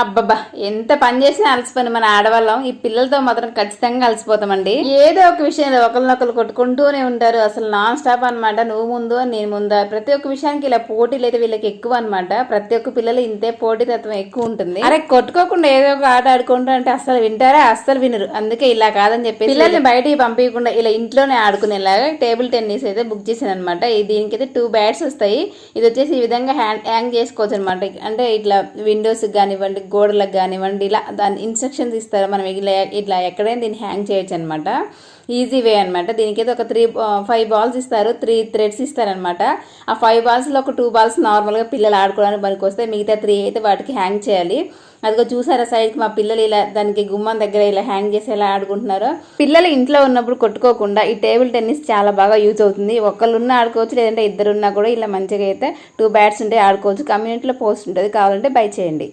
అబ్బబ్బా ఎంత పని చేసినా అలసిపోయిన మన ఆడవాళ్ళం ఈ పిల్లలతో మాత్రం ఖచ్చితంగా అలసిపోతామండి. ఏదో ఒక విషయంలో ఒకరినొకరు కొట్టుకుంటూనే ఉంటారు. అసలు నాన్ స్టాప్ అనమాట. నువ్వు ముందు నేను ముందా, ప్రతి ఒక్క విషయానికి ఇలా పోటీలు అయితే వీళ్ళకి ఎక్కువ అనమాట. ప్రతి ఒక్క పిల్లలు ఇంతే పోటీతత్వం ఎక్కువ ఉంటుంది. అరే కొట్టుకోకుండా ఏదో ఒక ఆట ఆడుకుంటా అంటే అస్సలు వింటారా? అస్సలు వినరు. అందుకే ఇలా కాదని చెప్పి పిల్లల్ని బయటికి పంపించకుండా ఇలా ఇంట్లోనే ఆడుకునేలాగా టేబుల్ టెన్నిస్ అయితే బుక్ చేశాను అనమాట. దీనికైతే 2 బ్యాట్స్ వస్తాయి. ఇది వచ్చేసి ఈ విధంగా హ్యాంగ్ చేసుకోవచ్చు అనమాట. అంటే ఇట్లా విండోస్ కానివ్వండి, గోడలకు కానివ్వండి, ఇలా దాని ఇన్స్ట్రక్షన్స్ ఇస్తారు. మనం ఇట్లా ఎక్కడైనా దీన్ని హ్యాంగ్ చేయొచ్చు అనమాట. ఈజీ వే అనమాట. దీనికైతే ఒక 5 బాల్స్ ఇస్తారు, 3 థ్రెడ్స్ ఇస్తారనమాట. ఆ 5 బాల్స్లో ఒక 2 బాల్స్ నార్మల్గా పిల్లలు ఆడుకోవడానికి పనికి వస్తాయి. మిగతా 3 అయితే వాటికి హ్యాంగ్ చేయాలి. అదిగో చూసారా సైడ్కి మా పిల్లలు ఇలా దానికి గుమ్మం దగ్గర ఇలా హ్యాంగ్ చేసి ఎలా ఆడుకుంటున్నారో. పిల్లలు ఇంట్లో ఉన్నప్పుడు కొట్టుకోకుండా ఈ టేబుల్ టెన్నిస్ చాలా బాగా యూజ్ అవుతుంది. ఒకళ్ళున్నా ఆడుకోవచ్చు, లేదంటే ఇద్దరున్నా కూడా ఇలా మంచిగా అయితే 2 బ్యాట్స్ ఉంటే ఆడుకోవచ్చు. కమ్యూనిటీలో పోస్ట్ ఉంటుంది, కావాలంటే బై చేయండి.